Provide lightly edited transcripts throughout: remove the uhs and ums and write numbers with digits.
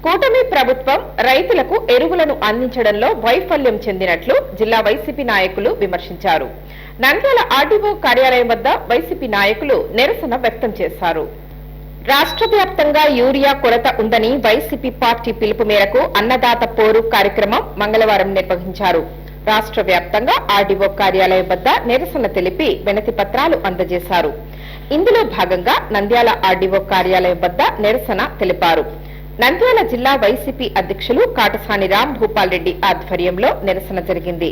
కూటమి ప్రభుత్వం రైతులకు ఎరువులను అందించడంలో వైఫల్యం చెందినట్లు జిల్లా వైసీపీ నాయకులు విమర్శించారు. నంద్యాల ఆర్డీఓ కార్యాలయం వద్ద వైసీపీ నాయకులు నిరసన వ్యక్తం చేశారు. రాష్ట్ర వ్యాప్తంగా యూరియా కొరత ఉందని వైసీపీ పార్టీ పిలుపు మేరకు అన్నదాత పోరు కార్యక్రమం మంగళవారం నిర్వహించారు. రాష్ట్ర వ్యాప్తంగా ఆర్డీఓ కార్యాలయం వద్ద నిరసన తెలిపి వినతి పత్రాలు అందజేశారు. ఇందులో భాగంగా నంద్యాల ఆర్డీఓ కార్యాలయం వద్ద నిరసన తెలిపారు. నంద్యాల జిల్లా వైసీపీ అధ్యక్షులు కాటసాని రామ్ భూపాల్ రెడ్డి ఆధ్వర్యంలో నిరసన జరిగింది.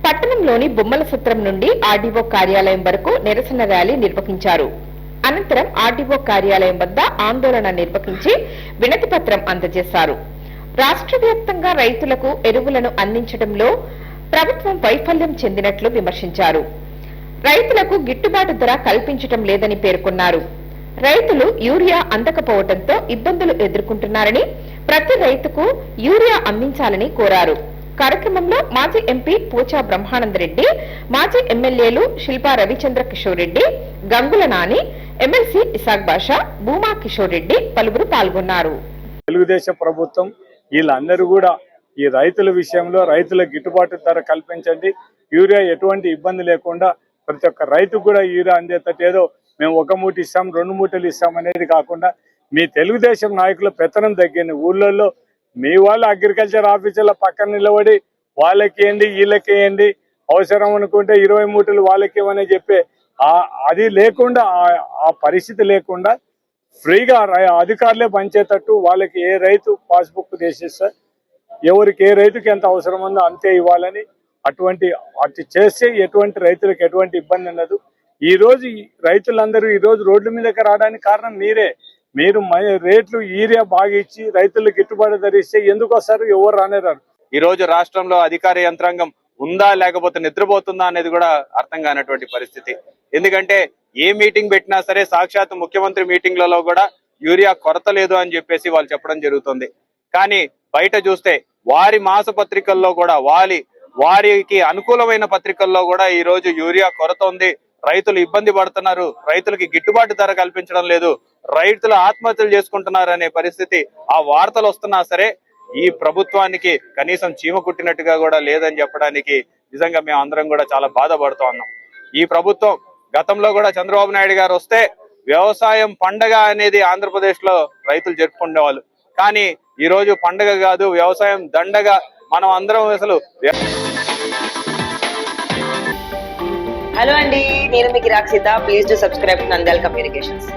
పట్టణంలోని బొమ్మల సత్రం నుండి ఆర్డీఓ కార్యాలయం వరకు నిరసన ర్యాలీ నిర్వహించారు. అనంతరం ఆర్డీఓ కార్యాలయం వద్ద ఆందోళన నిర్వహించి వినతి పత్రం అందజేశారు. రాష్ట్ర వ్యాప్తంగా రైతులకు ఎరువులను అందించడంలో ప్రభుత్వం వైఫల్యం చెందినట్లు విమర్శించారు. రైతులకు గిట్టుబాటు ధర కల్పించడం లేదని పేర్కొన్నారు. రైతులు యూరియా అందకపోవడంతో ఇబ్బందులు ఎదుర్కొంటున్నారని, ప్రతి రైతుకు యూరియా అందించాలని కోరారు. కార్యక్రమంలో మాజీ ఎంపీ పోచా బ్రహ్మానందరెడ్డి, మాజీ ఎమ్మెల్యేలు శిల్పా రవిచంద్ర కిషోర్ రెడ్డి, గంగుల నాని, ఎమ్మెల్సీ ఇసాక్ బాషా, భూమా కిషోర్ రెడ్డి పలువురు పాల్గొన్నారు. తెలుగుదేశం ప్రభుత్వం వీళ్ళందరూ కూడా ఈ రైతుల విషయంలో రైతులకు గిట్టుబాటు ధర కల్పించండి, యూరియా ఎటువంటి ఇబ్బంది లేకుండా ప్రతి ఒక్క రైతుకు కూడా యూరియా అందేటట్టు, ఏదో మేము 1 మూట ఇస్తాం 2 మూటలు ఇస్తాం అనేది కాకుండా మీ తెలుగుదేశం నాయకుల పెత్తనం తగ్గింది. ఊళ్ళల్లో మీ వాళ్ళు అగ్రికల్చర్ ఆఫీసర్ల పక్కన నిలబడి వాళ్ళకి వేయండి వీళ్ళకి వేయండి, అవసరం అనుకుంటే 20 మూటలు వాళ్ళకి ఇవ్వని చెప్పి అది లేకుండా ఆ పరిస్థితి లేకుండా ఫ్రీగా అధికారులే పంచేటట్టు వాళ్ళకి ఏ రైతు పాస్బుక్ చేసేస్తే ఎవరికి ఏ రైతుకి ఎంత అవసరం ఉందో అంతే ఇవ్వాలని అటు చేస్తే ఎటువంటి రైతులకు ఎటువంటి ఇబ్బంది ఉండదు. ఈ రోజు రైతులందరూ ఈ రోజు రోడ్ల మీదకి రావడానికి కారణం మీరు రేట్లు యూరియా బాగా ఇచ్చి రైతులకు గిట్టుబాటు ధరిస్తే ఎందుకు వస్తారు? ఎవరు రానేరారు. ఈ రోజు రాష్ట్రంలో అధికార యంత్రాంగం ఉందా లేకపోతే నిద్రపోతుందా అనేది కూడా అర్థం కానటువంటి పరిస్థితి. ఎందుకంటే ఏ మీటింగ్ పెట్టినా సరే సాక్షాత్ ముఖ్యమంత్రి మీటింగ్లలో కూడా యూరియా కొరత లేదు అని చెప్పేసి వాళ్ళు చెప్పడం జరుగుతుంది. కానీ బయట చూస్తే వారి మాస పత్రికల్లో కూడా వారికి అనుకూలమైన పత్రికల్లో కూడా ఈ రోజు యూరియా కొరత ఉంది, రైతులు ఇబ్బంది పడుతున్నారు, రైతులకి గిట్టుబాటు ధర కల్పించడం లేదు, రైతులు ఆత్మహత్యలు చేసుకుంటున్నారు అనే పరిస్థితి ఆ వార్తలు వస్తున్నా సరే ఈ ప్రభుత్వానికి కనీసం చీమ కుట్టినట్టుగా కూడా లేదని చెప్పడానికి నిజంగా మేము అందరం కూడా చాలా బాధపడుతూ ఉన్నాం. ఈ ప్రభుత్వం గతంలో కూడా చంద్రబాబు నాయుడు గారు వస్తే వ్యవసాయం పండగ అనేది ఆంధ్రప్రదేశ్ లో రైతులు జరుపుకునేవాళ్ళు. కానీ ఈ రోజు పండగ కాదు, వ్యవసాయం దండగా మనం అందరం అసలు. హలో అండి, నేను మీకు Rakshitha. Please do subscribe to Nandyal communications.